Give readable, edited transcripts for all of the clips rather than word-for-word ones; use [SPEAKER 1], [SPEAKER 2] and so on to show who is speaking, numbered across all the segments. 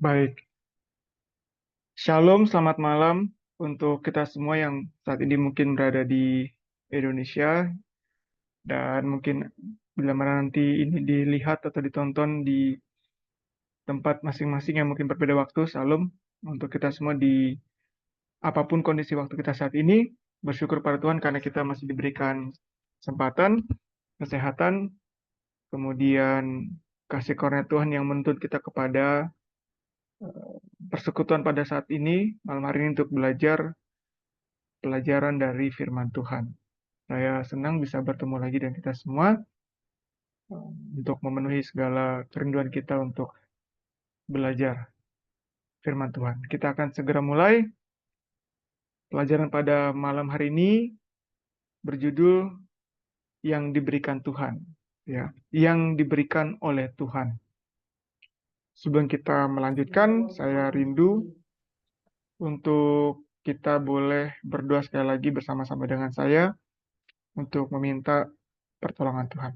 [SPEAKER 1] Baik, Shalom, selamat malam untuk kita semua yang saat ini mungkin berada di Indonesia dan mungkin bila mana nanti ini dilihat atau ditonton di tempat masing-masing yang mungkin berbeda waktu. Shalom untuk kita semua di apapun kondisi waktu kita saat ini. Bersyukur pada Tuhan karena kita masih diberikan kesempatan, kesehatan, kemudian kasih karunia Tuhan yang menuntut kita kepada persekutuan pada saat ini, malam hari ini untuk belajar pelajaran dari firman Tuhan. Saya senang bisa bertemu lagi dengan kita semua untuk memenuhi segala kerinduan kita untuk belajar firman Tuhan. Kita akan segera mulai pelajaran pada malam hari ini berjudul yang diberikan Tuhan, ya, yang diberikan oleh Tuhan. Sebelum kita melanjutkan, saya rindu untuk kita boleh berdoa sekali lagi bersama-sama dengan saya untuk meminta pertolongan Tuhan.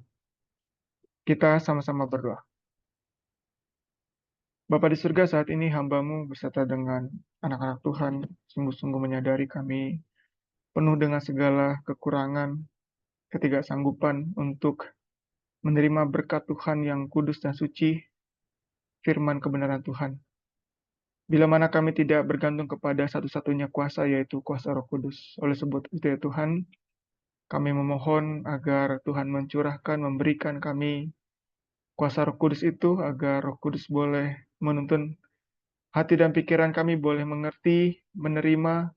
[SPEAKER 1] Kita sama-sama berdoa. Bapa di surga, saat ini hamba-Mu beserta dengan anak-anak Tuhan sungguh-sungguh menyadari kami penuh dengan segala kekurangan, ketidaksanggupan untuk menerima berkat Tuhan yang kudus dan suci, firman kebenaran Tuhan. Bila mana kami tidak bergantung kepada satu-satunya kuasa, yaitu kuasa Roh Kudus. Oleh sebab itu ya Tuhan, kami memohon agar Tuhan mencurahkan, memberikan kami kuasa Roh Kudus itu, agar Roh Kudus boleh menuntun hati dan pikiran kami, boleh mengerti, menerima,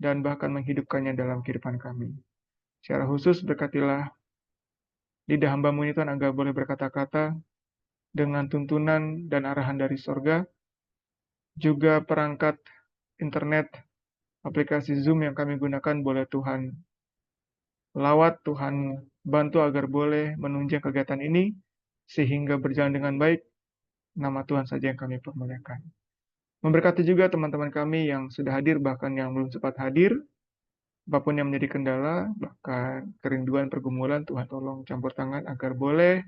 [SPEAKER 1] dan bahkan menghidupkannya dalam kehidupan kami. Secara khusus berkatilah lidah hamba-Mu ini Tuhan agar boleh berkata-kata dengan tuntunan dan arahan dari sorga, juga perangkat internet, aplikasi Zoom yang kami gunakan boleh Tuhan lawat, Tuhan bantu agar boleh menunjang kegiatan ini, sehingga berjalan dengan baik, nama Tuhan saja yang kami permuliakan. Memberkati juga teman-teman kami yang sudah hadir, bahkan yang belum sempat hadir, apapun yang menjadi kendala, bahkan kerinduan, pergumulan, Tuhan tolong campur tangan agar boleh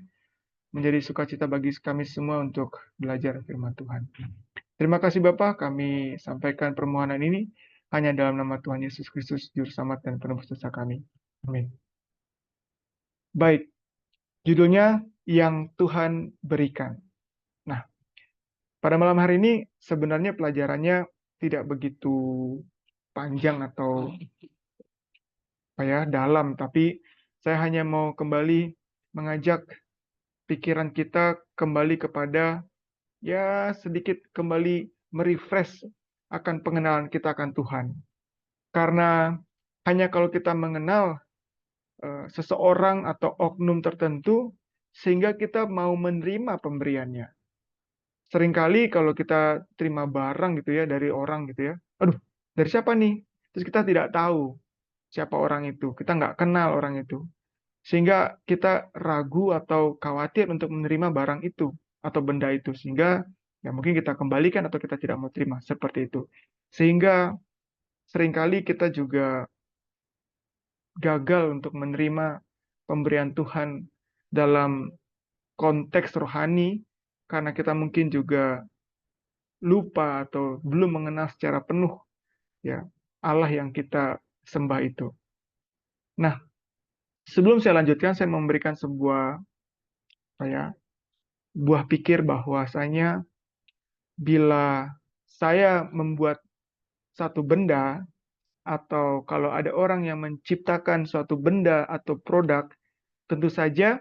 [SPEAKER 1] menjadi sukacita bagi kami semua untuk belajar firman Tuhan. Terima kasih Bapak, kami sampaikan permohonan ini hanya dalam nama Tuhan Yesus Kristus, Juru Selamat dan Penebus dosa kami. Amin. Baik, judulnya yang Tuhan berikan. Nah, pada malam hari ini sebenarnya pelajarannya tidak begitu panjang atau dalam, tapi saya hanya mau kembali mengajak pikiran kita kembali kepada sedikit kembali merefresh akan pengenalan kita akan Tuhan. Karena hanya kalau kita mengenal seseorang atau oknum tertentu, sehingga kita mau menerima pemberiannya. Seringkali kalau kita terima barang gitu ya dari orang gitu ya, aduh dari siapa nih? Terus kita tidak tahu siapa orang itu, kita nggak kenal orang itu. Sehingga kita ragu atau khawatir untuk menerima barang itu atau benda itu. Sehingga ya mungkin kita kembalikan atau kita tidak mau terima. Seperti itu. Sehingga seringkali kita juga gagal untuk menerima pemberian Tuhan dalam konteks rohani. Karena kita mungkin juga lupa atau belum mengenal secara penuh ya Allah yang kita sembah itu. Nah, sebelum saya lanjutkan, saya memberikan sebuah buah pikir bahwasanya bila saya membuat satu benda atau kalau ada orang yang menciptakan suatu benda atau produk, tentu saja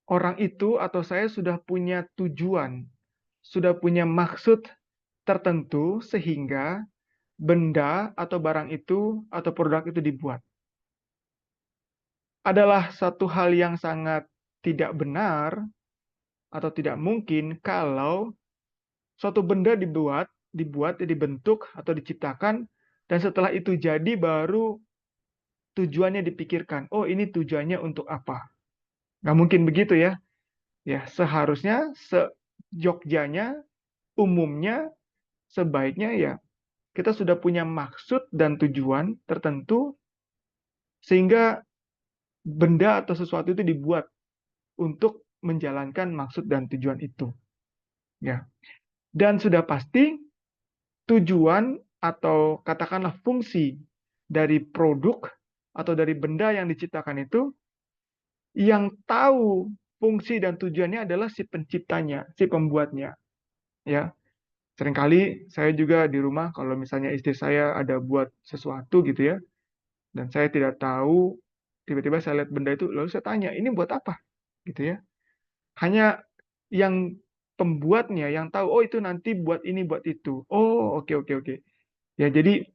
[SPEAKER 1] orang itu atau saya sudah punya tujuan, sudah punya maksud tertentu sehingga benda atau barang itu atau produk itu dibuat. Adalah satu hal yang sangat tidak benar atau tidak mungkin kalau suatu benda dibentuk atau diciptakan, dan setelah itu jadi baru tujuannya dipikirkan. Oh, ini tujuannya untuk apa? Nggak mungkin begitu ya. Ya, seharusnya sejogjanya, umumnya, sebaiknya ya kita sudah punya maksud dan tujuan tertentu sehingga benda atau sesuatu itu dibuat untuk menjalankan maksud dan tujuan itu. Ya. Dan sudah pasti tujuan atau katakanlah fungsi dari produk atau dari benda yang diciptakan itu, yang tahu fungsi dan tujuannya adalah si penciptanya, si pembuatnya. Ya, seringkali saya juga di rumah kalau misalnya istri saya ada buat sesuatu gitu ya, dan saya tidak tahu, tiba-tiba saya lihat benda itu, lalu saya tanya, ini buat apa? Gitu ya. Hanya yang pembuatnya yang tahu, oh itu nanti buat ini, buat itu. Oh, oke, oke, oke. Ya, jadi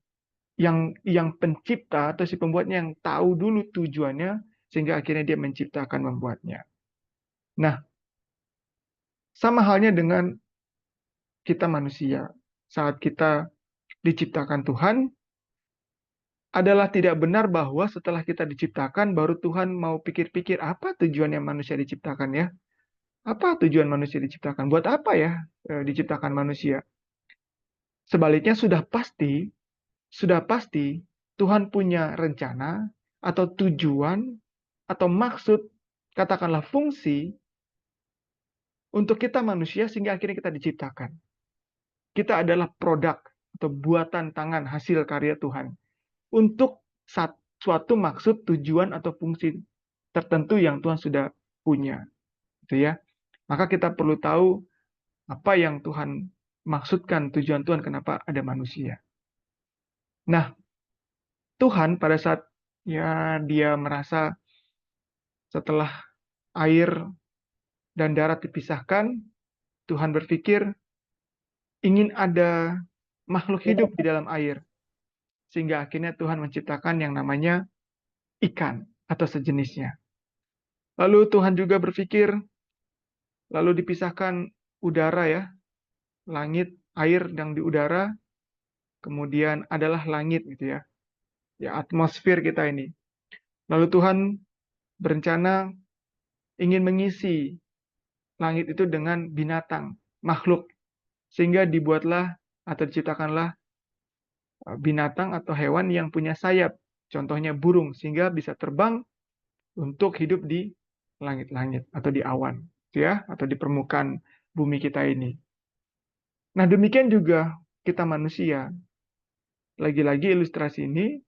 [SPEAKER 1] yang pencipta atau si pembuatnya yang tahu dulu tujuannya, sehingga akhirnya dia menciptakan, membuatnya. Nah, sama halnya dengan kita manusia. Saat kita diciptakan Tuhan, adalah tidak benar bahwa setelah kita diciptakan, baru Tuhan mau pikir-pikir, apa tujuannya manusia diciptakan ya? Apa tujuan manusia diciptakan? Buat apa ya diciptakan manusia? Sebaliknya sudah pasti Tuhan punya rencana atau tujuan atau maksud, katakanlah fungsi untuk kita manusia sehingga akhirnya kita diciptakan. Kita adalah produk atau buatan tangan hasil karya Tuhan untuk suatu maksud, tujuan atau fungsi tertentu yang Tuhan sudah punya, gitu ya. Maka kita perlu tahu apa yang Tuhan maksudkan, tujuan Tuhan kenapa ada manusia. Nah, Tuhan pada saat ya dia merasa setelah air dan darat dipisahkan, Tuhan berpikir ingin ada makhluk hidup di dalam air. Sehingga akhirnya Tuhan menciptakan yang namanya ikan atau sejenisnya. Lalu Tuhan juga berpikir, lalu dipisahkan udara ya, langit, air yang di udara, kemudian adalah langit gitu ya. Ya, atmosfer kita ini. Lalu Tuhan berencana ingin mengisi langit itu dengan binatang, makhluk. Sehingga dibuatlah atau diciptakanlah binatang atau hewan yang punya sayap. Contohnya burung, sehingga bisa terbang untuk hidup di langit-langit atau di awan, ya, atau di permukaan bumi kita ini. Nah, demikian juga kita manusia. Lagi-lagi ilustrasi ini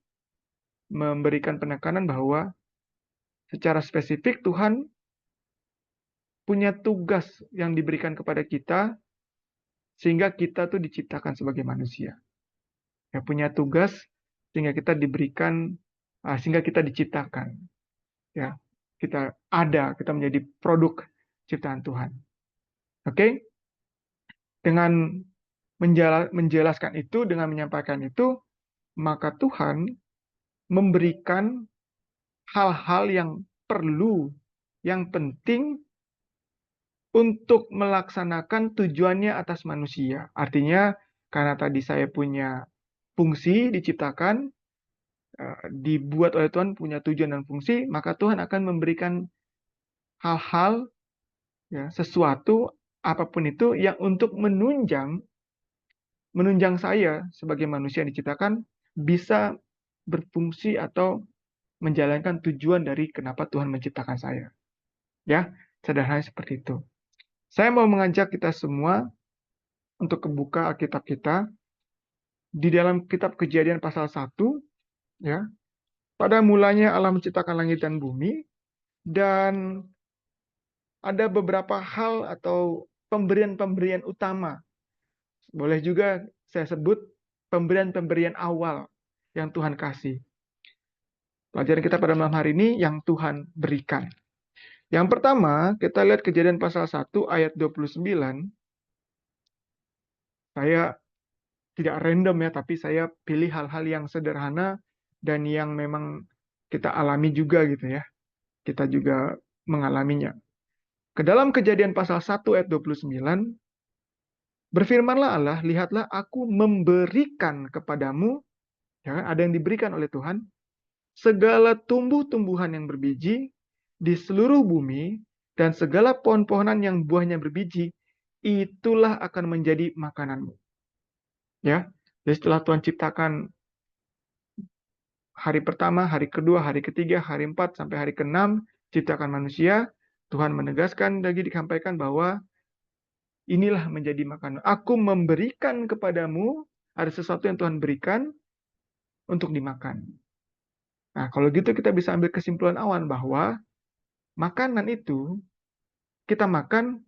[SPEAKER 1] memberikan penekanan bahwa secara spesifik Tuhan punya tugas yang diberikan kepada kita sehingga kita tuh diciptakan sebagai manusia. Ya, punya tugas sehingga kita diberikan, sehingga kita diciptakan. Ya, kita menjadi produk ciptaan Tuhan. Oke? Dengan menjelaskan itu, dengan menyampaikan itu, maka Tuhan memberikan hal-hal yang perlu, yang penting untuk melaksanakan tujuannya atas manusia. Artinya, karena tadi saya punya fungsi diciptakan, dibuat oleh Tuhan punya tujuan dan fungsi, maka Tuhan akan memberikan hal-hal, ya, sesuatu, apapun itu, yang untuk menunjang saya sebagai manusia yang diciptakan bisa berfungsi atau menjalankan tujuan dari kenapa Tuhan menciptakan saya. Ya, sederhana seperti itu. Saya mau mengajak kita semua untuk membuka Alkitab kita di dalam kitab Kejadian pasal 1, ya. Pada mulanya Allah menciptakan langit dan bumi, dan ada beberapa hal atau pemberian-pemberian utama. Boleh juga saya sebut pemberian-pemberian awal yang Tuhan kasih. Pelajaran kita pada malam hari ini yang Tuhan berikan. Yang pertama, kita lihat Kejadian pasal 1 ayat 29. Saya tidak random ya, tapi saya pilih hal-hal yang sederhana dan yang memang kita alami juga gitu ya. Kita juga mengalaminya. Ke dalam Kejadian pasal 1 ayat 29, berfirmanlah Allah, lihatlah aku memberikan kepadamu, ya, ada yang diberikan oleh Tuhan, segala tumbuh-tumbuhan yang berbiji di seluruh bumi dan segala pohon-pohonan yang buahnya berbiji, itulah akan menjadi makananmu. Ya, jadi setelah Tuhan ciptakan hari pertama, hari kedua, hari ketiga, hari 4 sampai hari ke-6 ciptakan manusia, Tuhan menegaskan lagi disampaikan bahwa inilah menjadi makanan. Aku memberikan kepadamu, ada sesuatu yang Tuhan berikan untuk dimakan. Nah, kalau gitu kita bisa ambil kesimpulan awal bahwa makanan itu kita makan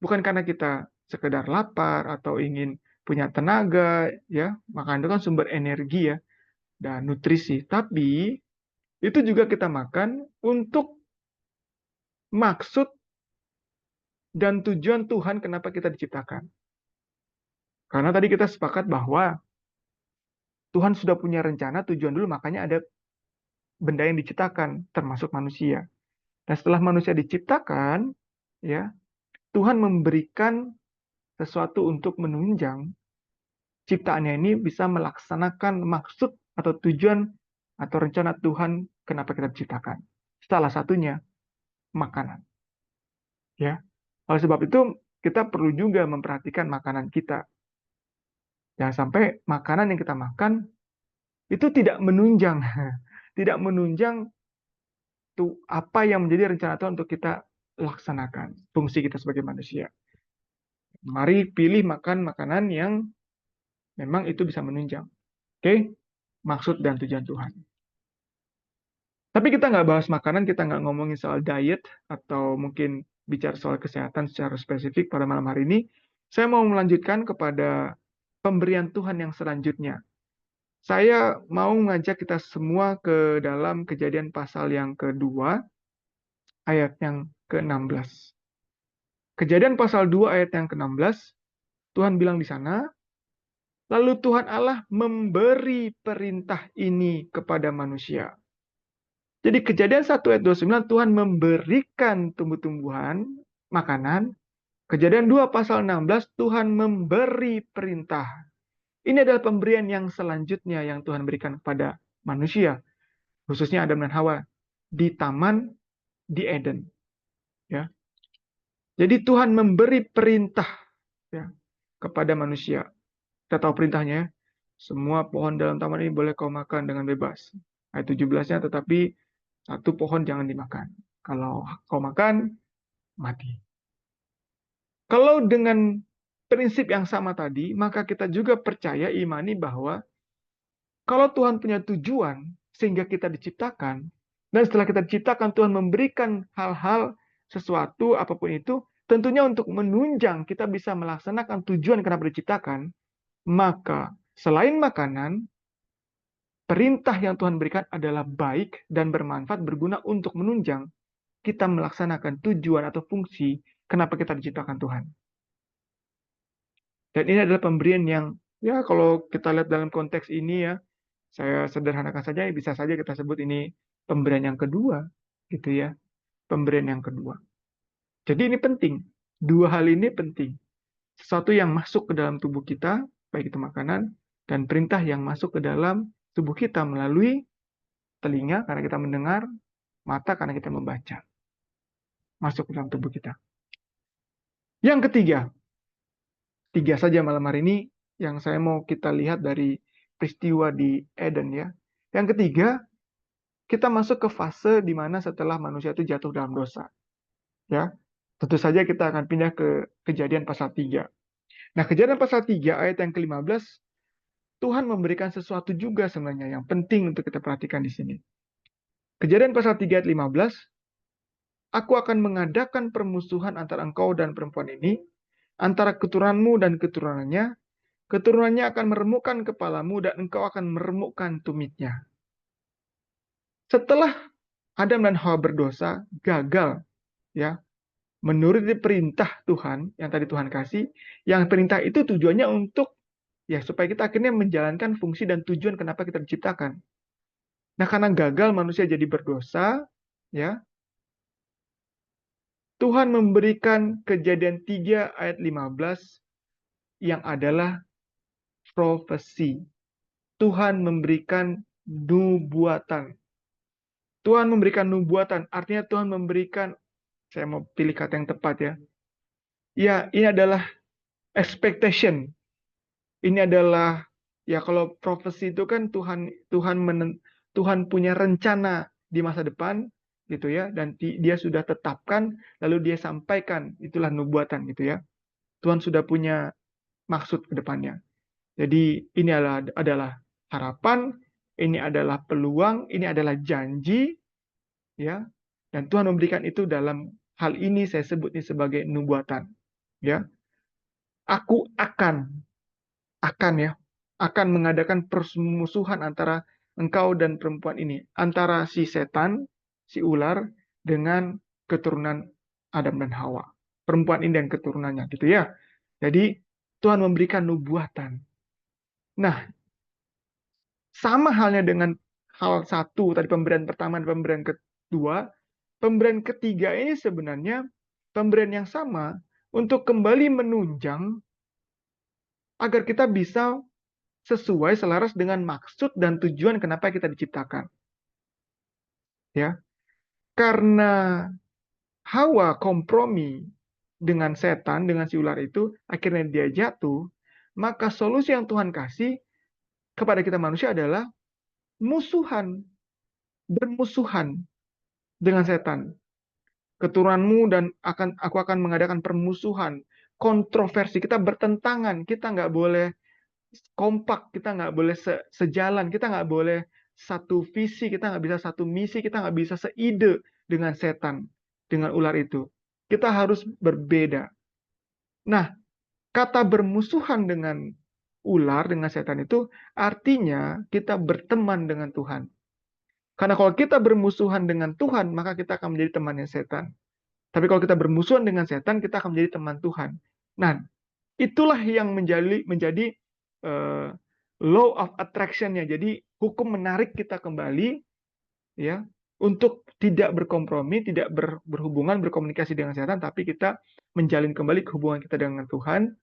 [SPEAKER 1] bukan karena kita sekedar lapar atau ingin punya tenaga, ya. Makanan itu kan sumber energi ya dan nutrisi. Tapi itu juga kita makan untuk maksud dan tujuan Tuhan kenapa kita diciptakan. Karena tadi kita sepakat bahwa Tuhan sudah punya rencana tujuan dulu, makanya ada benda yang diciptakan, termasuk manusia. Dan setelah manusia diciptakan, ya, Tuhan memberikan sesuatu untuk menunjang ciptaannya ini bisa melaksanakan maksud atau tujuan atau rencana Tuhan kenapa kita diciptakan. Salah satunya makanan. Ya, oleh sebab itu kita perlu juga memperhatikan makanan kita. Jangan sampai makanan yang kita makan itu tidak menunjang, tidak menunjang tuh apa yang menjadi rencana Tuhan untuk kita laksanakan, fungsi kita sebagai manusia. Mari pilih makan makanan yang memang itu bisa menunjang. Oke? Maksud dan tujuan Tuhan. Tapi kita nggak bahas makanan, kita nggak ngomongin soal diet, atau mungkin bicara soal kesehatan secara spesifik pada malam hari ini. Saya mau melanjutkan kepada pemberian Tuhan yang selanjutnya. Saya mau mengajak kita semua ke dalam Kejadian pasal yang kedua, ayat yang ke-16. Kejadian pasal 2 ayat yang ke-16, Tuhan bilang di sana, lalu Tuhan Allah memberi perintah ini kepada manusia. Jadi Kejadian 1 ayat 29, Tuhan memberikan tumbuh-tumbuhan, makanan. Kejadian 2 pasal 16, Tuhan memberi perintah. Ini adalah pemberian yang selanjutnya yang Tuhan berikan kepada manusia, khususnya Adam dan Hawa, di taman di Eden. Ya. Jadi Tuhan memberi perintah, ya, kepada manusia. Kita tahu perintahnya, semua pohon dalam taman ini boleh kau makan dengan bebas. Ayat 17-nya, tetapi satu pohon jangan dimakan. Kalau kau makan, mati. Kalau dengan prinsip yang sama tadi, maka kita juga percaya, imani bahwa kalau Tuhan punya tujuan sehingga kita diciptakan, dan setelah kita diciptakan Tuhan memberikan hal-hal, sesuatu, apapun itu, tentunya untuk menunjang kita bisa melaksanakan tujuan kenapa diciptakan, maka selain makanan, perintah yang Tuhan berikan adalah baik dan bermanfaat, berguna untuk menunjang kita melaksanakan tujuan atau fungsi kenapa kita diciptakan Tuhan. Dan ini adalah pemberian yang, ya kalau kita lihat dalam konteks ini ya, saya sederhanakan saja, bisa saja kita sebut ini pemberian yang kedua, gitu ya. Pemberian yang kedua. Jadi ini penting. Dua hal ini penting. Sesuatu yang masuk ke dalam tubuh kita, baik itu makanan, dan perintah yang masuk ke dalam tubuh kita melalui telinga karena kita mendengar, mata karena kita membaca. Masuk ke dalam tubuh kita. Yang ketiga, tiga saja malam hari ini yang saya mau kita lihat dari peristiwa di Eden ya. Yang ketiga, kita masuk ke fase di mana setelah manusia itu jatuh dalam dosa. Ya. Tentu saja kita akan pindah ke Kejadian pasal 3. Nah, Kejadian pasal 3 ayat yang ke-15, Tuhan memberikan sesuatu juga sebenarnya yang penting untuk kita perhatikan di sini. Kejadian pasal 3 ayat 15, aku akan mengadakan permusuhan antara engkau dan perempuan ini, antara keturunanmu dan keturunannya. Keturunannya akan meremukkan kepalamu dan engkau akan meremukkan tumitnya. Setelah Adam dan Hawa berdosa, gagal ya, menuruti perintah Tuhan yang tadi Tuhan kasih, yang perintah itu tujuannya untuk ya supaya kita akhirnya menjalankan fungsi dan tujuan kenapa kita diciptakan. Nah, karena gagal manusia jadi berdosa, ya. Tuhan memberikan Kejadian 3 ayat 15 yang adalah profesi. Tuhan memberikan nubuatan. Tuhan memberikan nubuatan, artinya Tuhan memberikan, saya mau pilih kata yang tepat ya. Ya, ini adalah expectation. Ini adalah, ya kalau profesi itu kan Tuhan punya rencana di masa depan, gitu ya, dan dia sudah tetapkan, lalu dia sampaikan, itulah nubuatan gitu ya. Tuhan sudah punya maksud ke depannya. Jadi ini adalah harapan, ini adalah peluang, ini adalah janji, ya. Dan Tuhan memberikan itu dalam hal ini saya sebut ini sebagai nubuatan, ya. Aku akan ya, akan mengadakan permusuhan antara engkau dan perempuan ini, antara si setan, si ular dengan keturunan Adam dan Hawa. Perempuan ini dan keturunannya gitu ya. Jadi Tuhan memberikan nubuatan. Nah, sama halnya dengan hal satu, tadi pemberian pertama dan pemberian kedua, pemberian ketiga ini sebenarnya pemberian yang sama untuk kembali menunjang agar kita bisa sesuai selaras dengan maksud dan tujuan kenapa kita diciptakan. Ya, karena Hawa kompromi dengan setan, dengan si ular itu, akhirnya dia jatuh, maka solusi yang Tuhan kasih kepada kita manusia adalah musuhan, bermusuhan dengan setan. Keturunanmu dan aku akan mengadakan permusuhan, kontroversi, kita bertentangan, kita nggak boleh kompak, kita nggak boleh sejalan, kita nggak boleh satu visi, kita nggak bisa satu misi, kita nggak bisa seide dengan setan, dengan ular itu. Kita harus berbeda. Nah, kata bermusuhan dengan ular, dengan setan itu artinya kita berteman dengan Tuhan. Karena kalau kita bermusuhan dengan Tuhan, maka kita akan menjadi temannya setan. Tapi kalau kita bermusuhan dengan setan, kita akan menjadi teman Tuhan. Nah, itulah yang menjadi uh, law of attraction-nya. Jadi hukum menarik kita kembali ya untuk tidak berkompromi, tidak berhubungan, berkomunikasi dengan setan, tapi kita menjalin kembali hubungan kita dengan Tuhan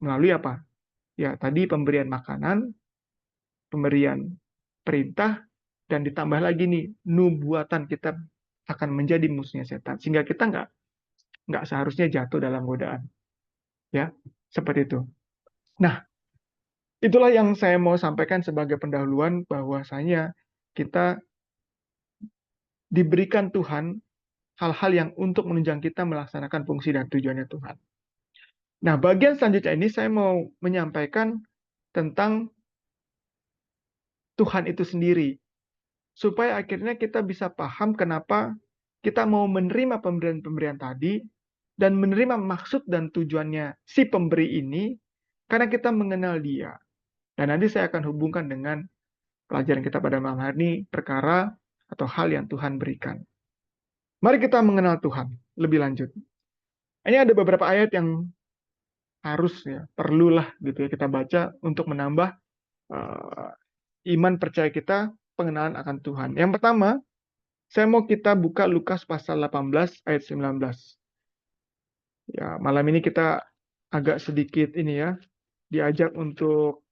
[SPEAKER 1] melalui apa? Ya, tadi pemberian makanan, pemberian perintah, dan ditambah lagi nih nubuatan kita akan menjadi musuhnya setan, sehingga kita nggak seharusnya jatuh dalam godaan. Ya, seperti itu. Nah, itulah yang saya mau sampaikan sebagai pendahuluan bahwasanya kita diberikan Tuhan hal-hal yang untuk menunjang kita melaksanakan fungsi dan tujuannya Tuhan. Nah, bagian selanjutnya ini saya mau menyampaikan tentang Tuhan itu sendiri. Supaya akhirnya kita bisa paham kenapa kita mau menerima pemberian-pemberian tadi dan menerima maksud dan tujuannya si pemberi ini karena kita mengenal dia. Dan nanti saya akan hubungkan dengan pelajaran kita pada malam hari ini, perkara atau hal yang Tuhan berikan. Mari kita mengenal Tuhan lebih lanjut. Ini ada beberapa ayat yang harus ya, perlulah gitu ya kita baca untuk menambah iman percaya kita, pengenalan akan Tuhan. Yang pertama, saya mau kita buka Lukas pasal 18 ayat 19. Ya, malam ini kita agak sedikit ini ya, diajak untuk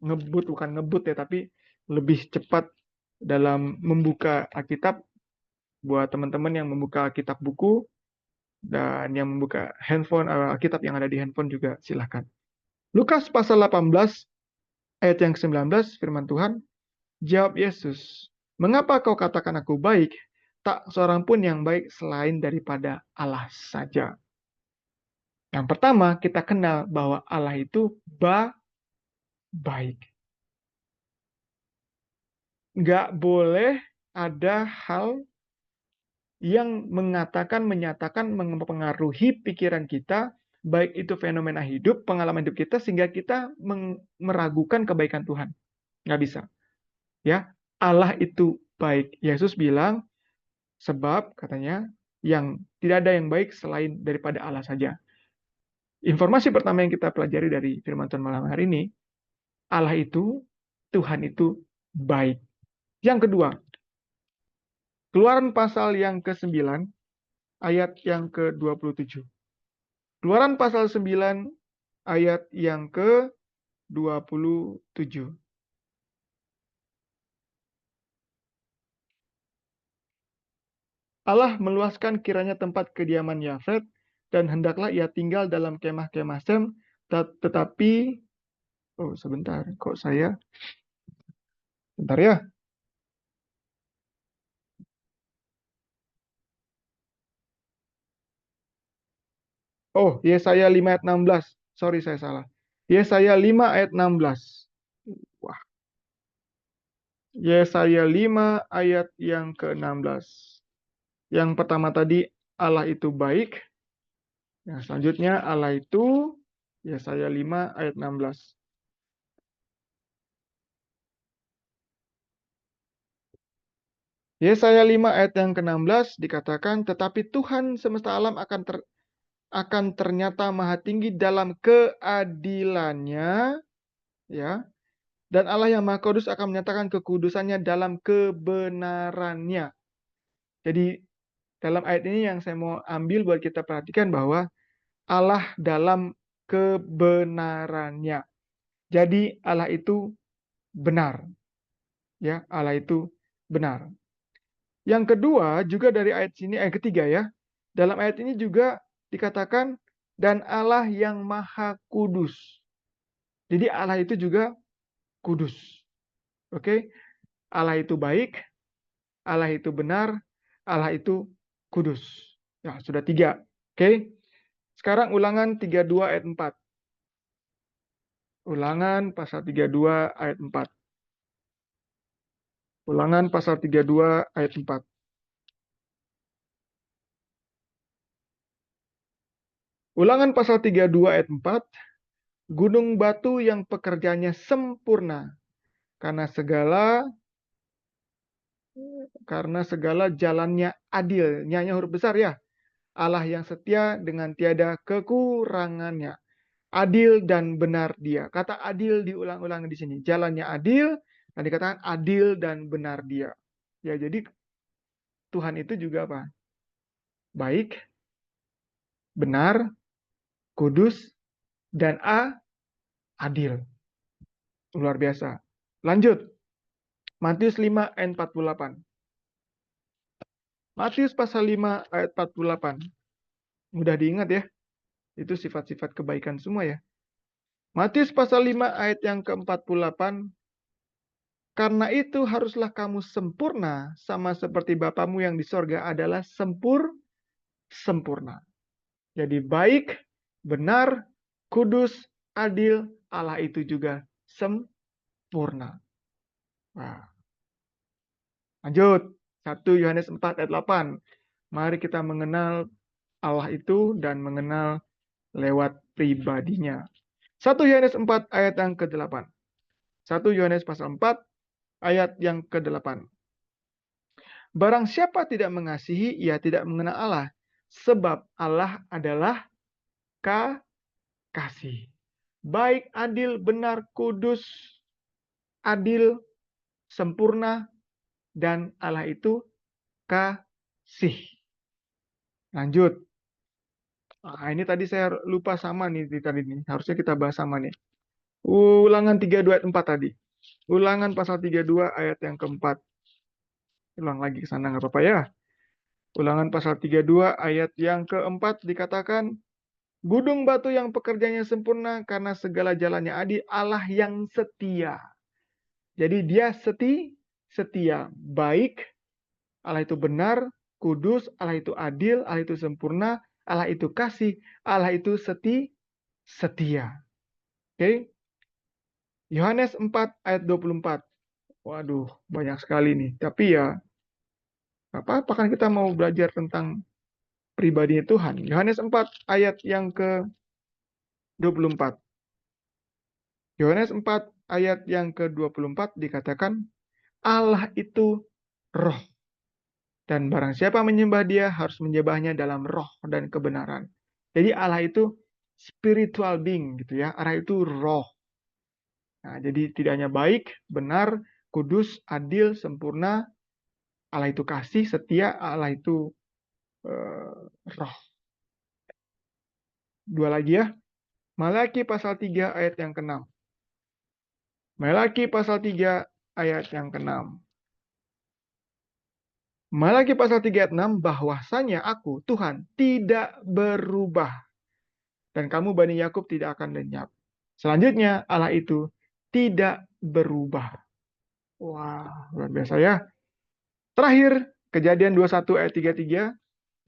[SPEAKER 1] bukan ngebut ya, tapi lebih cepat dalam membuka Alkitab. Buat teman-teman yang membuka kitab buku dan yang membuka handphone, Alkitab yang ada di handphone juga silahkan. Lukas pasal 18 ayat yang ke-19 firman Tuhan, jawab Yesus, mengapa kau katakan aku baik? Tak seorang pun yang baik selain daripada Allah saja. Yang pertama, kita kenal bahwa Allah itu baik. Nggak boleh ada hal yang menyatakan, mempengaruhi pikiran kita, baik itu fenomena hidup, pengalaman hidup kita, sehingga kita meragukan kebaikan Tuhan. Nggak bisa. Ya, Allah itu baik. Yesus bilang, sebab katanya, yang tidak ada yang baik selain daripada Allah saja. Informasi pertama yang kita pelajari dari firman Tuhan malam hari ini, Allah itu, Tuhan itu baik. Yang kedua, Keluaran pasal yang ke-9, ayat yang ke-27. Keluaran pasal 9 ayat yang ke-27. Allah meluaskan kiranya tempat kediaman Yafet dan hendaklah ia tinggal dalam kemah-kemah Sem, tetapi sebentar, kok saya bentar ya. Oh, Yesaya 5 ayat 16. Sorry, saya salah. Yesaya 5 ayat 16. Wah, Yesaya 5 ayat yang ke-16. Yang pertama tadi, Allah itu baik. Yang selanjutnya, Allah itu, Yesaya 5 ayat 16. Yesaya 5 ayat yang ke-16 dikatakan, tetapi Tuhan semesta alam akan ternyata maha tinggi dalam keadilannya, ya. Dan Allah yang Maha Kudus akan menyatakan kekudusannya dalam kebenarannya. Jadi dalam ayat ini yang saya mau ambil buat kita perhatikan bahwa Allah dalam kebenarannya. Jadi Allah itu benar, ya. Allah itu benar. Yang kedua juga dari ayat sini, ayat ketiga ya. Dalam ayat ini juga dikatakan dan Allah yang Maha Kudus. Jadi Allah itu juga kudus. Oke? Allah itu baik, Allah itu benar, Allah itu kudus. Ya, sudah tiga. Oke? Sekarang Ulangan 32 ayat 4. Ulangan pasal 32 ayat 4. Ulangan pasal 32 ayat 4. Ulangan pasal 32 ayat 4. Gunung batu yang pekerjaannya sempurna karena segala jalannya adil. Nyanya huruf besar ya. Allah yang setia dengan tiada kekurangannya. Adil dan benar dia. Kata adil diulang-ulang di sini. Jalannya adil, dan dikatakan adil dan benar dia. Ya, jadi Tuhan itu juga apa? Baik, benar, kudus, dan adil. Luar biasa. Lanjut. Matius 5 ayat 48. Matius pasal 5 ayat 48. Mudah diingat ya. Itu sifat-sifat kebaikan semua ya. Matius pasal 5 ayat yang ke-48. Karena itu haruslah kamu sempurna sama seperti Bapamu yang di sorga adalah sempurna. Jadi baik, benar, kudus, adil, Allah itu juga sempurna. Nah, lanjut. 1 Yohanes 4 ayat 8. Mari kita mengenal Allah itu dan mengenal lewat pribadinya. 1 Yohanes 4 ayat yang ke-8. 1 Yohanes pasal 4 ayat yang ke-8. Barang siapa tidak mengasihi, ia tidak mengenal Allah. Sebab Allah adalah kasih. Baik, adil, benar, kudus, adil, sempurna, dan Allah itu kasih. Lanjut. Nah, ini tadi saya lupa sama nih tadi nih. Harusnya kita bahas sama nih. Ulangan 32 ayat 4 tadi. Ulangan pasal 32 ayat yang keempat. Ulang lagi ke sana nggak apa-apa ya. Ulangan pasal 32 ayat yang keempat dikatakan, gunung batu yang pekerjaannya sempurna karena segala jalannya adil, Allah yang setia. Jadi dia setia, baik, Allah itu benar, kudus, Allah itu adil, Allah itu sempurna, Allah itu kasih, Allah itu setia. Oke? Yohanes 4 ayat 24. Waduh, banyak sekali nih. Tapi ya, apa-apa kan kita mau belajar tentang pribadinya Tuhan. Yohanes 4 ayat yang ke-24. Yohanes 4 ayat yang ke-24 dikatakan, Allah itu roh. Dan barang siapa menyembah dia harus menyembahnya dalam roh dan kebenaran. Jadi Allah itu spiritual being gitu ya. Allah itu roh. Nah, jadi tidak hanya baik, benar, kudus, adil, sempurna. Allah itu kasih, setia, Allah itu roh. Dua lagi ya. Malaki pasal 3 ayat yang ke-6. Malaki pasal 3 ayat yang ke-6. Malaki pasal 3 ayat 6, bahwasanya aku, Tuhan, tidak berubah. Dan kamu Bani Yakub tidak akan lenyap. Selanjutnya, Allah itu tidak berubah. Wah, luar biasa ya. Terakhir, Kejadian 21 ayat 33.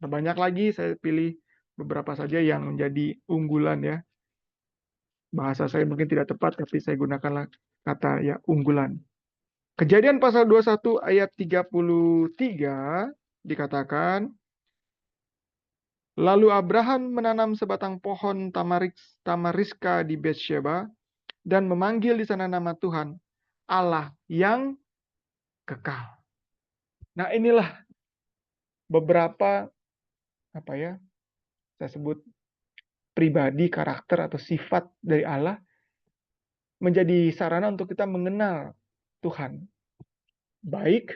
[SPEAKER 1] Banyak lagi, saya pilih beberapa saja yang menjadi unggulan ya. Bahasa saya mungkin tidak tepat, tapi saya gunakanlah kata ya unggulan. Kejadian pasal 21 ayat 33 dikatakan, lalu Abraham menanam sebatang pohon tamariska di Betsheba dan memanggil di sana nama Tuhan, Allah yang kekal. Nah, inilah beberapa saya sebut pribadi, karakter atau sifat dari Allah menjadi sarana untuk kita mengenal Tuhan baik,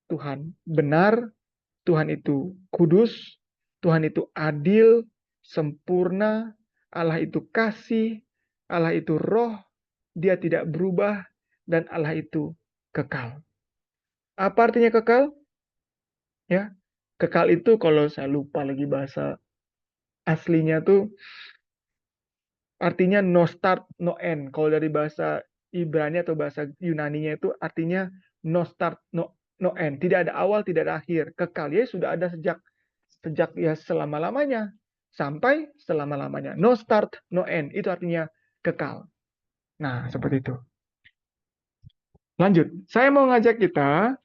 [SPEAKER 1] Tuhan benar, Tuhan itu kudus, Tuhan itu adil, sempurna, Allah itu kasih, Allah itu roh, Dia tidak berubah, dan Allah itu kekal. Apa artinya kekal? Ya, kekal itu kalau saya lupa lagi bahasa aslinya tuh artinya no start no end. Kalau dari bahasa Ibrani atau bahasa Yunaninya itu artinya no start no end. Tidak ada awal, tidak ada akhir. Kekal ya sudah ada sejak ya selama-lamanya sampai selama-lamanya. No start no end itu artinya kekal. Nah, seperti itu. Lanjut. Saya mau ngajak kita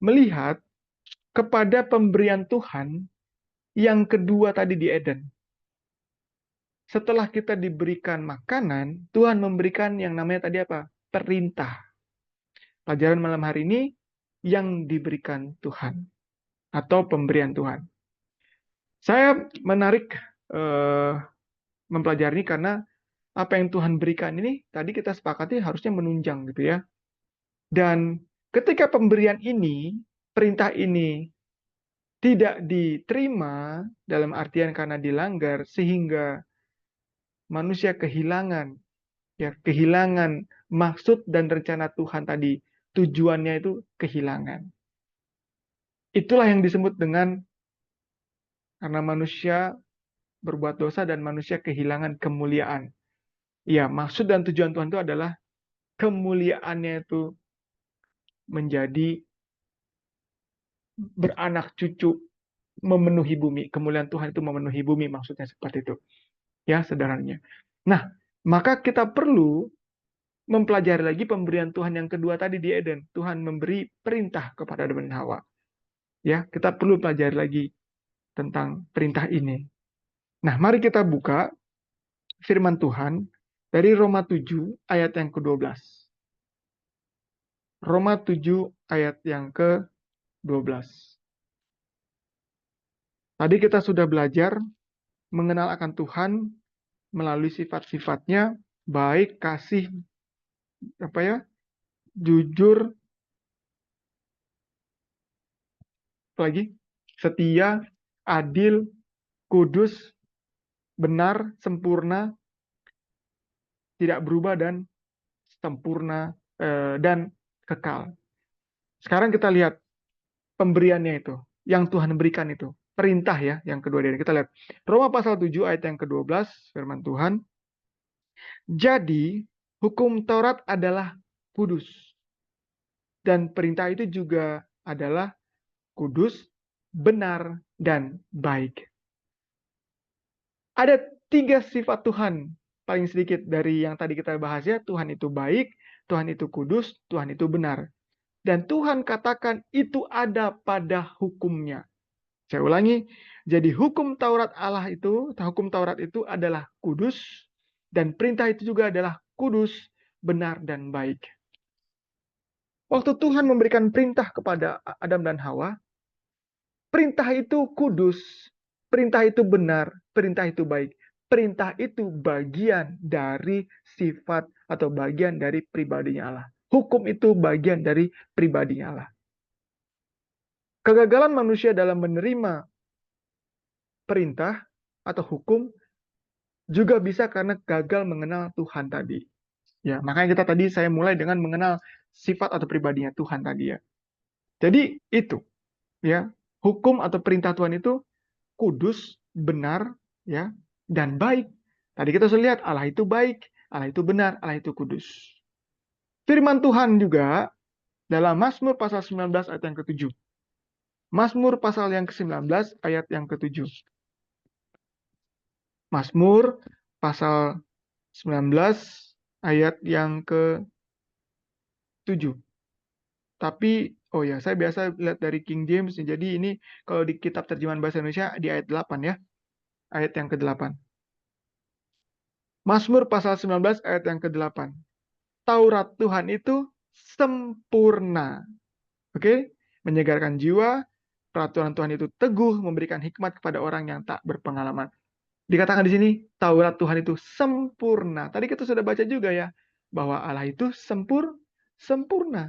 [SPEAKER 1] melihat kepada pemberian Tuhan yang kedua tadi di Eden. Setelah kita diberikan makanan, Tuhan memberikan yang namanya tadi apa? Perintah. Pelajaran malam hari ini yang diberikan Tuhan atau pemberian Tuhan. Saya menarik mempelajari karena apa yang Tuhan berikan ini tadi kita sepakati harusnya menunjang gitu ya. Dan ketika pemberian ini, perintah ini tidak diterima dalam artian karena dilanggar sehingga manusia kehilangan maksud dan rencana Tuhan tadi, tujuannya itu kehilangan. Itulah yang disebut dengan karena manusia berbuat dosa dan manusia kehilangan kemuliaan. Ya, maksud dan tujuan Tuhan itu adalah kemuliaannya itu menjadi beranak cucu, memenuhi bumi. Kemuliaan Tuhan itu memenuhi bumi, maksudnya seperti itu. Ya, sederhananya. Nah, maka kita perlu mempelajari lagi pemberian Tuhan yang kedua tadi di Eden. Tuhan memberi perintah kepada Adam dan Hawa. Ya, kita perlu pelajari lagi tentang perintah ini. Nah, mari kita buka firman Tuhan dari Roma 7 ayat yang ke-12. Roma 7 ayat yang ke-12. Tadi kita sudah belajar mengenal akan Tuhan melalui sifat-sifatnya, baik, kasih, jujur, lagi, setia, adil, kudus, benar, sempurna, tidak berubah dan sempurna dan kekal. Sekarang kita lihat pemberiannya itu, yang Tuhan berikan itu. Perintah ya, yang kedua dari kita lihat. Roma pasal 7 ayat yang ke-12, firman Tuhan. Jadi, hukum Taurat adalah kudus. Dan perintah itu juga adalah kudus, benar, dan baik. Ada 3 sifat Tuhan, paling sedikit dari yang tadi kita bahas ya. Tuhan itu baik, Tuhan itu kudus, Tuhan itu benar. Dan Tuhan katakan itu ada pada hukumnya. Saya ulangi, jadi hukum Taurat hukum Taurat itu adalah kudus, dan perintah itu juga adalah kudus, benar, dan baik. Waktu Tuhan memberikan perintah kepada Adam dan Hawa, perintah itu kudus, perintah itu benar, perintah itu baik. Perintah itu bagian dari sifat atau bagian dari pribadinya Allah. Hukum itu bagian dari pribadinya Allah. Kegagalan manusia dalam menerima perintah atau hukum juga bisa karena gagal mengenal Tuhan tadi. Ya, makanya saya mulai dengan mengenal sifat atau pribadinya Tuhan tadi ya. Jadi itu ya, hukum atau perintah Tuhan itu kudus, benar ya, dan baik. Tadi kita sudah lihat Allah itu baik, Allah itu benar, Allah itu kudus. Firman Tuhan juga dalam Mazmur pasal 19 ayat yang ke-7. Mazmur pasal yang ke-19 ayat yang ke-7. Mazmur pasal 19 ayat yang ke-7. Tapi, oh ya, saya biasa lihat dari King James, jadi ini kalau di kitab terjemahan bahasa Indonesia di ayat 8 ya, ayat yang ke-8. Mazmur pasal 19 ayat yang ke-8. Taurat Tuhan itu sempurna. Oke? Menyegarkan jiwa, peraturan Tuhan itu teguh, memberikan hikmat kepada orang yang tak berpengalaman. Dikatakan di sini, Taurat Tuhan itu sempurna. Tadi kita sudah baca juga ya, bahwa Allah itu sempurna.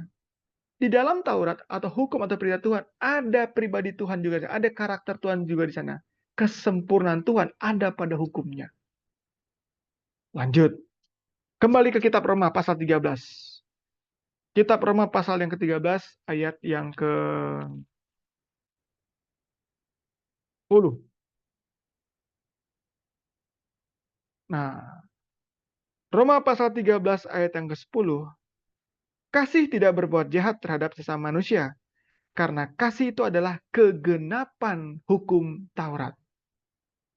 [SPEAKER 1] Di dalam Taurat atau hukum atau perintah Tuhan, ada pribadi Tuhan juga, ada karakter Tuhan juga di sana. Kesempurnaan Tuhan ada pada hukumnya. Lanjut. Kembali ke kitab Roma pasal 13. Kitab Roma pasal yang ke-13 ayat yang ke-10. Nah, Roma pasal 13 ayat yang ke-10. Kasih tidak berbuat jahat terhadap sesama manusia, karena kasih itu adalah kegenapan hukum Taurat.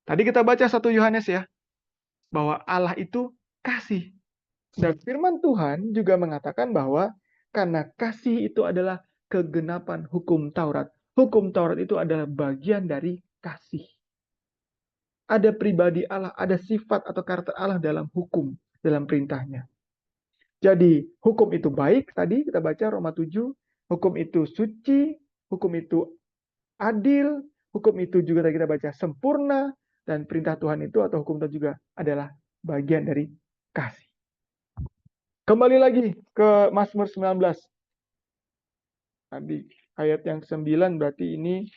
[SPEAKER 1] Tadi kita baca 1 Yohanes ya, bahwa Allah itu kasih. Dan firman Tuhan juga mengatakan bahwa karena kasih itu adalah kegenapan hukum Taurat. Hukum Taurat itu adalah bagian dari kasih. Ada pribadi Allah, ada sifat atau karakter Allah dalam hukum, dalam perintahnya. Jadi hukum itu baik, tadi kita baca Roma 7, hukum itu suci, hukum itu adil, hukum itu juga tadi kita baca sempurna, dan perintah Tuhan itu atau hukum Tuhan juga adalah bagian dari kasih. Kembali lagi ke Mazmur 19. Tadi ayat yang ke-9 berarti ini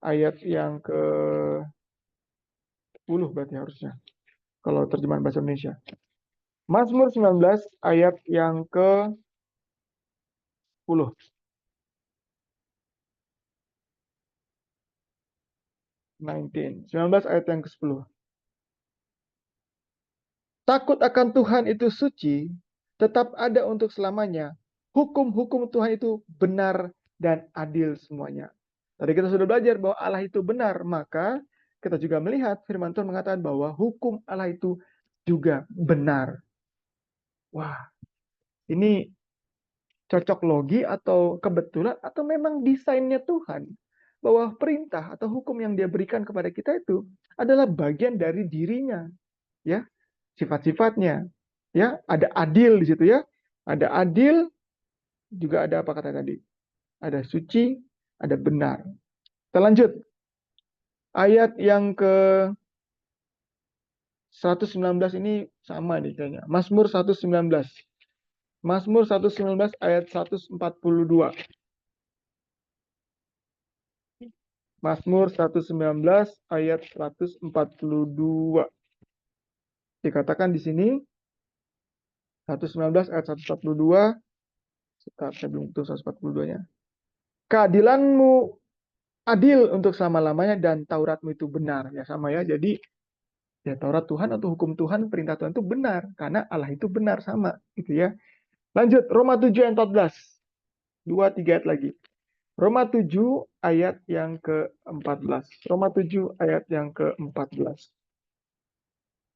[SPEAKER 1] ayat yang ke-10 berarti harusnya. Kalau terjemahan bahasa Indonesia. Mazmur 19 ayat yang ke-10. 19 ayat yang ke-10. Takut akan Tuhan itu suci, tetap ada untuk selamanya. Hukum-hukum Tuhan itu benar dan adil semuanya. Tadi kita sudah belajar bahwa Allah itu benar, maka kita juga melihat firman Tuhan mengatakan bahwa hukum Allah itu juga benar. Wah, ini cocok logi atau kebetulan atau memang desainnya Tuhan. Bahwa perintah atau hukum yang dia berikan kepada kita itu adalah bagian dari dirinya. Ya, sifat-sifatnya. Ya, ada adil di situ ya. Ada adil, juga ada apa kata tadi? Ada suci, ada benar. Kita lanjut. Ayat yang ke 119 ini sama nih kayaknya. Mazmur 119. Mazmur 119 ayat 142. Mazmur 119 ayat 142. Dikatakan di sini 119 ayat 142. Sebentar, saya belum tuh 142-nya. Keadilanmu adil untuk selama-lamanya dan Tauratmu itu benar. Ya sama ya. Jadi ya Taurat Tuhan atau hukum Tuhan, perintah Tuhan itu benar karena Allah itu benar sama gitu ya. Lanjut Roma 7 ayat 14. 2 3 ayat lagi. Roma 7 ayat yang ke-14. Roma 7 ayat yang ke-14.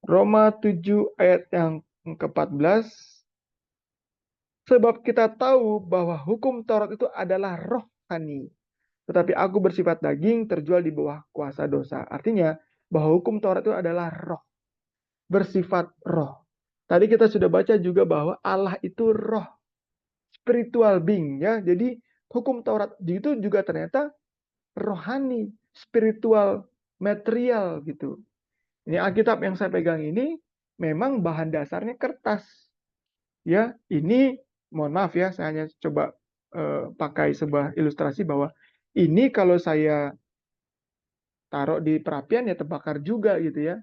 [SPEAKER 1] Roma 7 ayat yang ke-14. Sebab kita tahu bahwa hukum Taurat itu adalah rohani. Tetapi aku bersifat daging terjual di bawah kuasa dosa. Artinya bahwa hukum Taurat itu adalah roh. Bersifat roh. Tadi kita sudah baca juga bahwa Allah itu roh. Spiritual being ya. Jadi hukum Taurat itu juga ternyata rohani, spiritual, material gitu. Ini Alkitab yang saya pegang ini memang bahan dasarnya kertas. Ya, ini mohon maaf ya, saya hanya coba pakai sebuah ilustrasi bahwa ini kalau saya taruh di perapian ya terbakar juga gitu ya.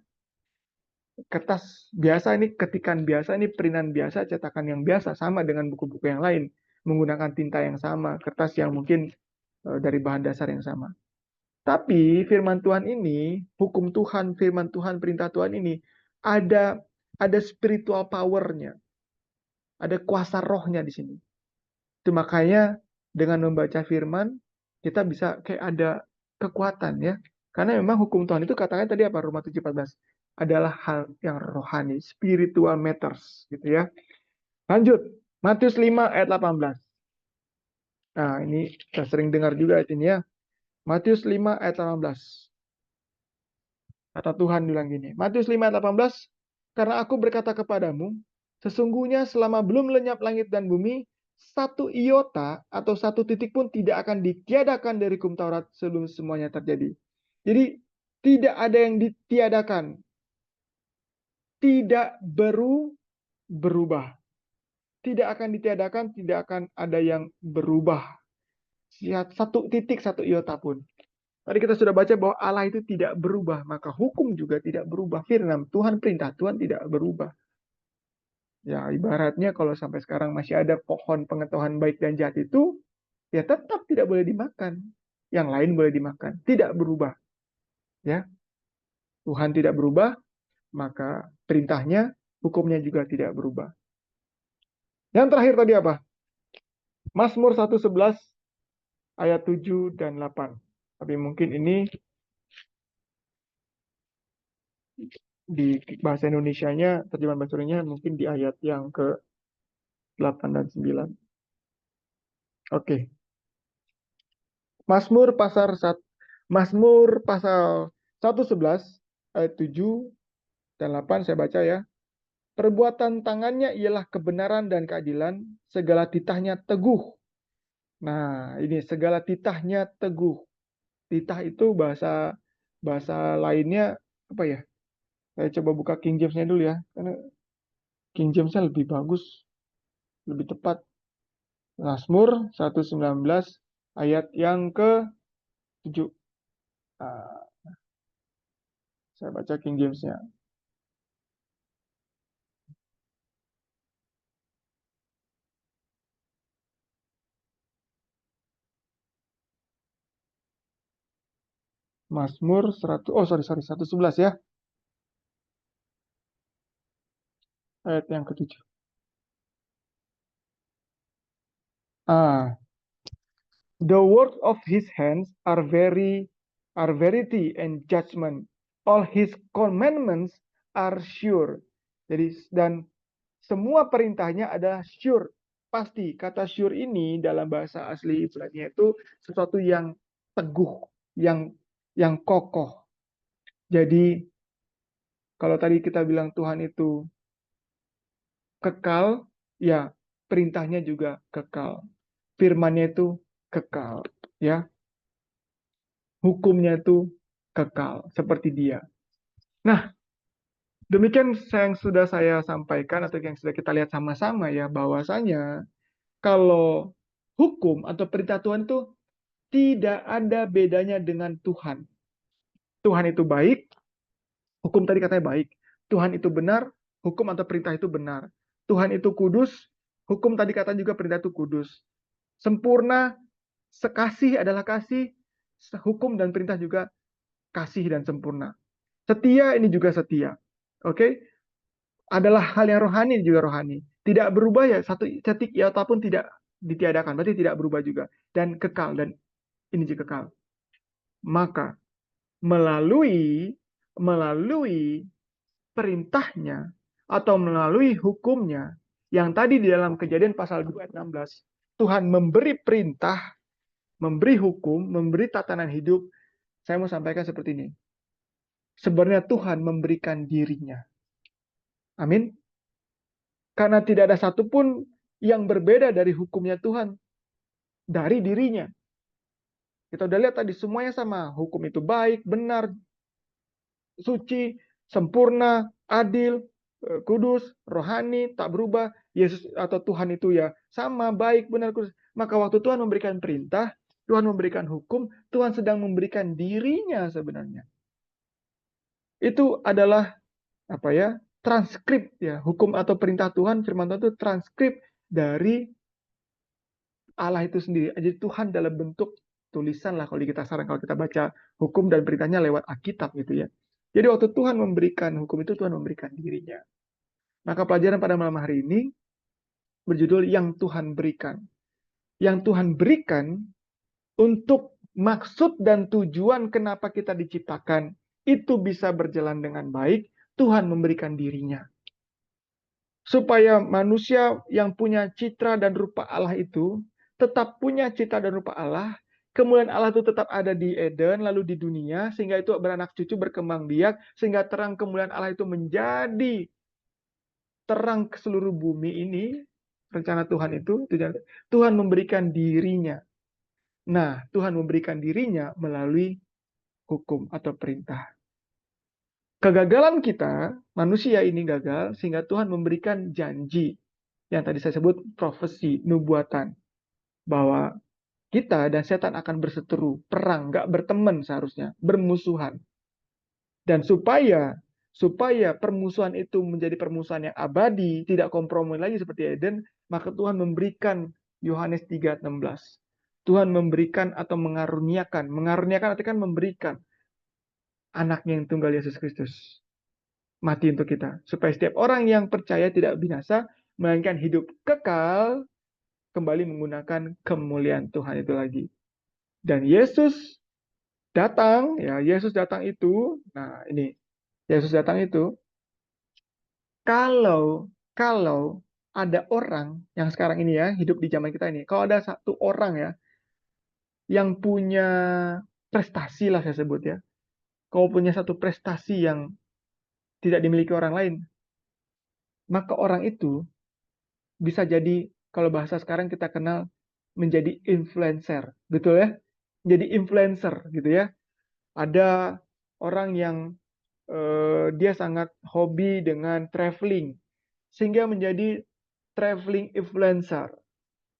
[SPEAKER 1] Kertas biasa ini, ketikan biasa ini, printan biasa, cetakan yang biasa sama dengan buku-buku yang lain, menggunakan tinta yang sama, kertas yang mungkin dari bahan dasar yang sama. Tapi firman Tuhan ini, hukum Tuhan, firman Tuhan, perintah Tuhan ini ada spiritual power-nya. Ada kuasa rohnya di sini. Itu makanya dengan membaca firman kita bisa kayak ada kekuatan ya. Karena memang hukum Tuhan itu katanya tadi apa Roma 7:14. adalah hal yang rohani, spiritual matters, gitu ya. Lanjut, Matius 5 ayat 18. Nah, ini kita sering dengar juga ayat ini ya. Matius 5 ayat 18. Kata Tuhan bilang gini, Matius 5 ayat 18, karena aku berkata kepadamu, sesungguhnya selama belum lenyap langit dan bumi, satu iota atau satu titik pun tidak akan ditiadakan dari hukum Taurat sebelum semuanya terjadi. Jadi tidak ada yang ditiadakan, tidak berubah. Tidak akan ditiadakan, tidak akan ada yang berubah. Satu titik, satu iota pun. Tadi kita sudah baca bahwa Allah itu tidak berubah, maka hukum juga tidak berubah. Firman Tuhan, perintah Tuhan tidak berubah. Ya, ibaratnya kalau sampai sekarang masih ada pohon pengetahuan baik dan jahat itu, ya tetap tidak boleh dimakan. Yang lain boleh dimakan, tidak berubah. Ya, Tuhan tidak berubah, maka perintahnya, hukumnya juga tidak berubah. Yang terakhir tadi apa? Mazmur 111 ayat 7 dan 8. Tapi mungkin ini di bahasa Indonesianya, terjemahan bahasa Indonesianya mungkin di ayat yang ke-8 dan 9. Oke. Mazmur pasal 111 ayat 7 dan 8 saya baca ya. Perbuatan tangannya ialah kebenaran dan keadilan, segala titahnya teguh. Nah, ini segala titahnya teguh. Titah itu bahasa lainnya apa ya? Saya coba buka King James-nya dulu ya. Karena King James-nya lebih bagus, lebih tepat. Mazmur 119 ayat yang ke-7. Saya baca King James-nya. Mazmur 100, oh sorry, 111 ya. Ayat yang ke-7. The works of his hands are verity and judgment. All his commandments are sure. Jadi dan semua perintahnya adalah sure, pasti. Kata sure ini dalam bahasa asli Ibrani itu sesuatu yang teguh, yang kokoh. Jadi kalau tadi kita bilang Tuhan itu kekal, ya perintahnya juga kekal. Firman-Nya itu kekal, ya. Hukumnya itu kekal seperti Dia. Nah, demikian yang sudah saya sampaikan atau yang sudah kita lihat sama-sama ya, bahwasanya kalau hukum atau perintah Tuhan itu tidak ada bedanya dengan Tuhan. Tuhan itu baik, hukum tadi katanya baik. Tuhan itu benar, hukum atau perintah itu benar. Tuhan itu kudus, hukum tadi kata juga perintah itu kudus. Sempurna, sekasih adalah kasih, hukum dan perintah juga kasih dan sempurna. Setia ini juga setia. Oke? Adalah hal yang rohani juga rohani. Tidak berubah ya, satu titik iota pun tidak ditiadakan, berarti tidak berubah juga. Dan kekal, dan ini juga kekal. Maka melalui perintahnya atau melalui hukumnya yang tadi di dalam Kejadian pasal 2 ayat 16, Tuhan memberi perintah, memberi hukum, memberi tatanan hidup. Saya mau sampaikan seperti ini. Sebenarnya Tuhan memberikan dirinya. Amin. Karena tidak ada satupun yang berbeda dari hukumnya Tuhan. Dari dirinya. Kita udah lihat tadi semuanya sama. Hukum itu baik, benar, suci, sempurna, adil, kudus, rohani, tak berubah. Yesus atau Tuhan itu ya sama, baik, benar, kudus. Maka waktu Tuhan memberikan perintah, Tuhan memberikan hukum, Tuhan sedang memberikan dirinya sebenarnya. Itu adalah apa ya? Transkrip ya, hukum atau perintah Tuhan, firman Tuhan itu transkrip dari Allah itu sendiri. Jadi Tuhan dalam bentuk tulisan lah kalau kita saran kalau kita baca hukum dan perintahnya lewat Alkitab gitu ya. Jadi waktu Tuhan memberikan hukum itu, Tuhan memberikan dirinya. Maka pelajaran pada malam hari ini berjudul Yang Tuhan Berikan. Yang Tuhan berikan untuk maksud dan tujuan kenapa kita diciptakan itu bisa berjalan dengan baik, Tuhan memberikan dirinya. Supaya manusia yang punya citra dan rupa Allah itu tetap punya citra dan rupa Allah, kemuliaan Allah itu tetap ada di Eden, lalu di dunia, sehingga itu beranak cucu, berkembang biak, sehingga terang kemuliaan Allah itu menjadi terang ke seluruh bumi ini. Rencana Tuhan itu, Tuhan memberikan dirinya. Nah, Tuhan memberikan dirinya melalui hukum atau perintah. Kegagalan kita, manusia ini gagal, sehingga Tuhan memberikan janji. Yang tadi saya sebut profesi, nubuatan. Bahwa kita dan setan akan berseteru, perang, nggak berteman seharusnya, bermusuhan. Dan supaya permusuhan itu menjadi permusuhan yang abadi, tidak kompromi lagi seperti Eden, maka Tuhan memberikan Yohanes 3:16. Tuhan memberikan atau mengaruniakan artinya kan memberikan anaknya yang tunggal Yesus Kristus. Mati untuk kita. Supaya setiap orang yang percaya tidak binasa, melainkan hidup kekal, kembali menggunakan kemuliaan Tuhan itu lagi. Dan Yesus datang, ya Yesus datang itu, nah ini, Yesus datang itu, kalau ada orang yang sekarang ini ya, hidup di zaman kita ini, kalau ada satu orang ya, yang punya prestasi lah saya sebut ya, kalau punya satu prestasi yang tidak dimiliki orang lain, maka orang itu bisa jadi, kalau bahasa sekarang kita kenal, menjadi influencer, betul ya? Jadi influencer gitu ya. Ada orang yang dia sangat hobi dengan traveling, sehingga menjadi traveling influencer.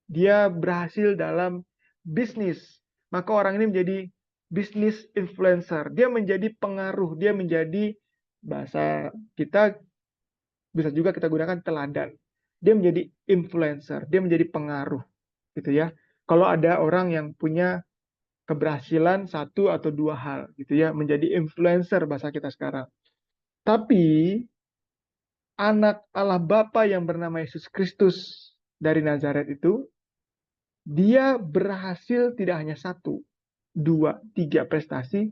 [SPEAKER 1] Dia berhasil dalam bisnis, maka orang ini menjadi bisnis influencer. Dia menjadi pengaruh, dia menjadi, bahasa kita bisa juga kita gunakan teladan. Dia menjadi influencer, dia menjadi pengaruh, gitu ya. Kalau ada orang yang punya keberhasilan satu atau dua hal, gitu ya, menjadi influencer bahasa kita sekarang. Tapi anak Allah Bapa yang bernama Yesus Kristus dari Nazaret itu, dia berhasil tidak hanya satu, dua, tiga prestasi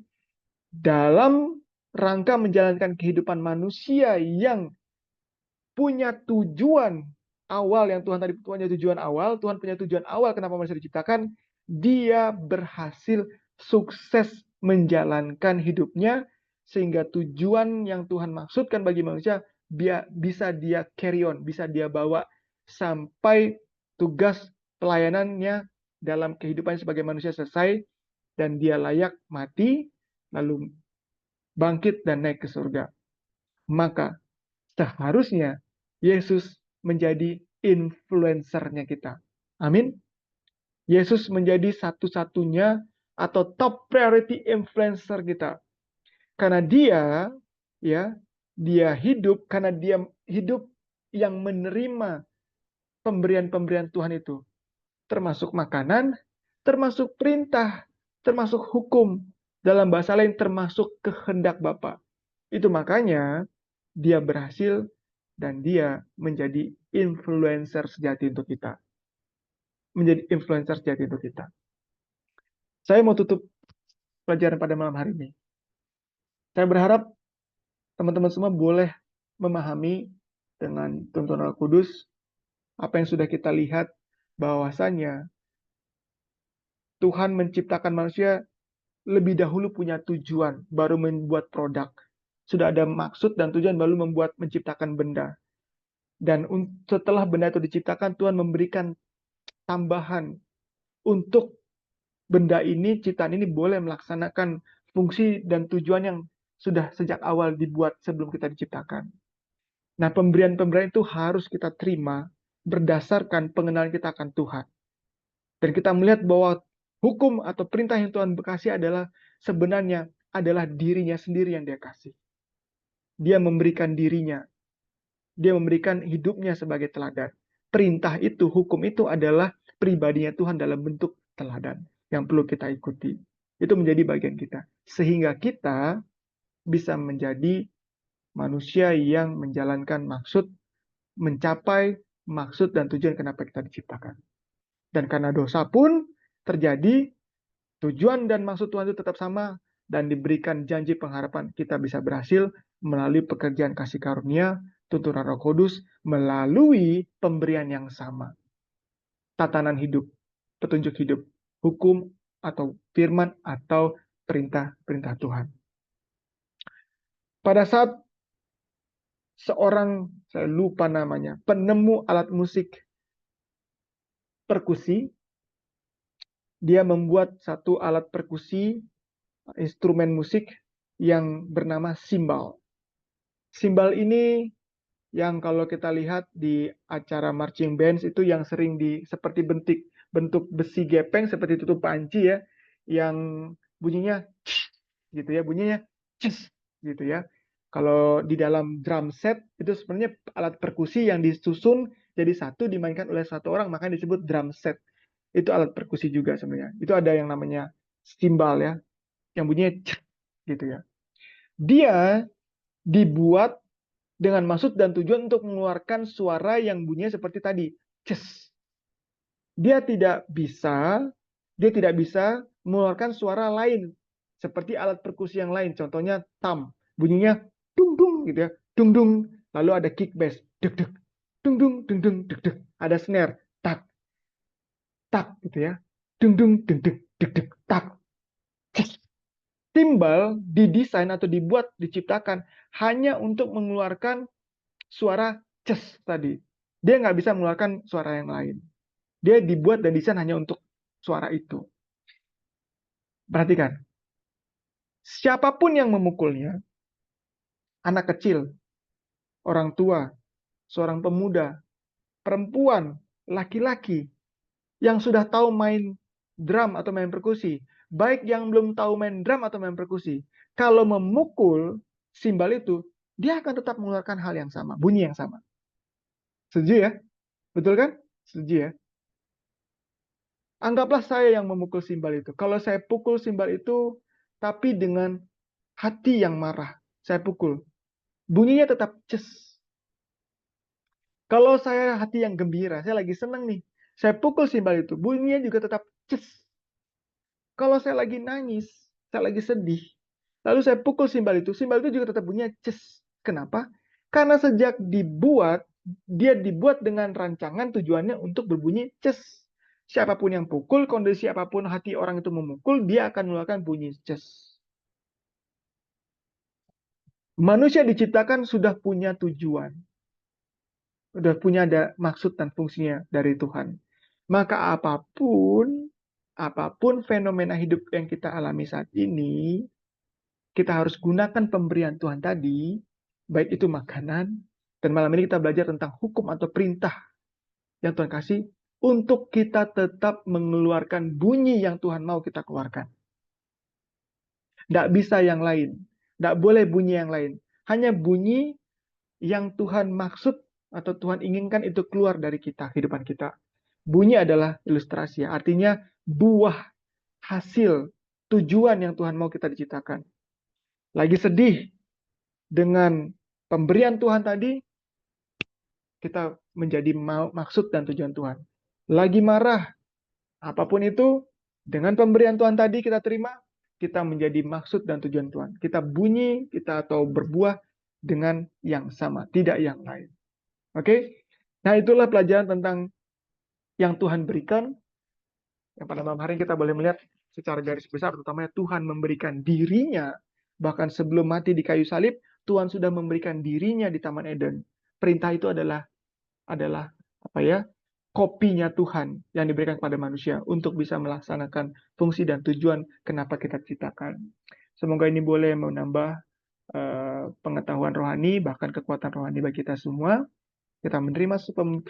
[SPEAKER 1] dalam rangka menjalankan kehidupan manusia yang punya tujuan awal, yang Tuhan tadi punya tujuan awal, Tuhan punya tujuan awal kenapa manusia diciptakan, dia berhasil sukses menjalankan hidupnya, sehingga tujuan yang Tuhan maksudkan bagi manusia bisa dia carry on, bisa dia bawa sampai tugas pelayanannya dalam kehidupan sebagai manusia selesai, dan dia layak mati, lalu bangkit dan naik ke surga. Maka seharusnya Yesus menjadi influencernya kita. Amin. Yesus menjadi satu-satunya atau top priority influencer kita. Karena dia hidup, karena dia hidup yang menerima pemberian-pemberian Tuhan itu. Termasuk makanan, termasuk perintah, termasuk hukum. Dalam bahasa lain, termasuk kehendak Bapa. Itu makanya dia berhasil dan dia menjadi influencer sejati untuk kita. Menjadi influencer sejati untuk kita. Saya mau tutup pelajaran pada malam hari ini. Saya berharap teman-teman semua boleh memahami dengan tuntunan Roh Kudus apa yang sudah kita lihat, bahwasanya Tuhan menciptakan manusia lebih dahulu punya tujuan, baru membuat produk. Sudah ada maksud dan tujuan, baru menciptakan benda. Dan setelah benda itu diciptakan, Tuhan memberikan tambahan untuk benda ini, ciptaan ini boleh melaksanakan fungsi dan tujuan yang sudah sejak awal dibuat sebelum kita diciptakan. Nah, pemberian-pemberian itu harus kita terima berdasarkan pengenalan kita akan Tuhan. Dan kita melihat bahwa hukum atau perintah yang Tuhan kasih adalah sebenarnya adalah dirinya sendiri yang dia kasih. Dia memberikan dirinya. Dia memberikan hidupnya sebagai teladan. Perintah itu, hukum itu adalah pribadinya Tuhan dalam bentuk teladan yang perlu kita ikuti. Itu menjadi bagian kita. Sehingga kita bisa menjadi manusia yang menjalankan maksud, mencapai maksud dan tujuan kenapa kita diciptakan. Dan karena dosa pun terjadi, tujuan dan maksud Tuhan itu tetap sama, dan diberikan janji pengharapan kita bisa berhasil melalui pekerjaan kasih karunia, tuntunan Roh Kudus, melalui pemberian yang sama. Tatanan hidup, petunjuk hidup, hukum atau firman atau perintah-perintah Tuhan. Pada saat seorang, saya lupa namanya, penemu alat musik perkusi, dia membuat satu alat perkusi, instrumen musik yang bernama simbal. Simbal ini yang kalau kita lihat di acara marching bands itu yang sering seperti bentuk besi gepeng seperti tutup panci ya, yang bunyinya gitu ya, bunyinya gitu ya. Kalau di dalam drum set itu sebenarnya alat perkusi yang disusun jadi satu dimainkan oleh satu orang, makanya disebut drum set. Itu alat perkusi juga sebenarnya. Itu ada yang namanya simbal ya, yang bunyinya gitu ya. Dia dibuat dengan maksud dan tujuan untuk mengeluarkan suara yang bunyinya seperti tadi, ces. Dia tidak bisa mengeluarkan suara lain seperti alat perkusi yang lain. Contohnya tam, bunyinya dung dung gitu ya, dung dung. Lalu ada kick bass, deg deg, dung dung dung dung deg deg. Ada snare, tak tak gitu ya, dung dung deg deg deg deg tak. Timbal didesain atau diciptakan hanya untuk mengeluarkan suara ces tadi. Dia nggak bisa mengeluarkan suara yang lain. Dia dibuat dan desain hanya untuk suara itu. Perhatikan, siapapun yang memukulnya, anak kecil, orang tua, seorang pemuda, perempuan, laki-laki, yang sudah tahu main drum atau main perkusi, baik yang belum tahu main drum atau main perkusi, kalau memukul simbal itu, dia akan tetap mengeluarkan hal yang sama, bunyi yang sama. Setuju ya? Betul kan? Setuju ya? Anggaplah saya yang memukul simbal itu. Kalau saya pukul simbal itu, tapi dengan hati yang marah, saya pukul. Bunyinya tetap ces. Kalau saya hati yang gembira, saya lagi seneng nih. Saya pukul simbal itu, bunyinya juga tetap ces. Kalau saya lagi nangis, saya lagi sedih, lalu saya pukul simbal itu juga tetap bunyinya ces. Kenapa? Karena sejak dia dibuat dengan rancangan tujuannya untuk berbunyi ces. Siapapun yang pukul, kondisi apapun hati orang itu memukul, dia akan mengeluarkan bunyi ces. Manusia diciptakan sudah punya tujuan. Sudah punya ada maksud dan fungsinya dari Tuhan. Maka apapun fenomena hidup yang kita alami saat ini, kita harus gunakan pemberian Tuhan tadi, baik itu makanan, dan malam ini kita belajar tentang hukum atau perintah yang Tuhan kasih, untuk kita tetap mengeluarkan bunyi yang Tuhan mau kita keluarkan. Tidak bisa yang lain. Tidak boleh bunyi yang lain. Hanya bunyi yang Tuhan maksud atau Tuhan inginkan itu keluar dari kita, kehidupan kita. Bunyi adalah ilustrasi, artinya buah hasil tujuan yang Tuhan mau kita diciptakan. Lagi sedih dengan pemberian Tuhan tadi, kita menjadi maksud dan tujuan Tuhan. Lagi marah, apapun itu, dengan pemberian Tuhan tadi kita terima, kita menjadi maksud dan tujuan Tuhan. Kita bunyi, kita atau berbuah dengan yang sama, tidak yang lain. Oke? Nah, itulah pelajaran tentang yang Tuhan berikan. Yang pada malam hari kita boleh melihat secara garis besar, terutamanya Tuhan memberikan dirinya, bahkan sebelum mati di kayu salib, Tuhan sudah memberikan dirinya di Taman Eden. Perintah itu adalah apa ya? Kopinya Tuhan yang diberikan kepada manusia untuk bisa melaksanakan fungsi dan tujuan kenapa kita ciptakan. Semoga ini boleh menambah pengetahuan rohani, bahkan kekuatan rohani bagi kita semua. Kita menerima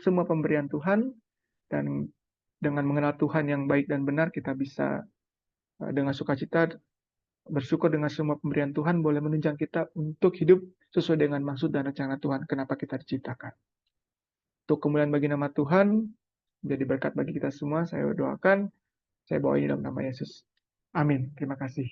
[SPEAKER 1] semua pemberian Tuhan, dan dengan mengenal Tuhan yang baik dan benar, kita bisa dengan sukacita bersyukur dengan semua pemberian Tuhan boleh menunjang kita untuk hidup sesuai dengan maksud dan rencana Tuhan kenapa kita diciptakan. Untuk kemuliaan bagi nama Tuhan, menjadi berkat bagi kita semua, saya doakan, saya bawa ini dalam nama Yesus. Amin. Terima kasih.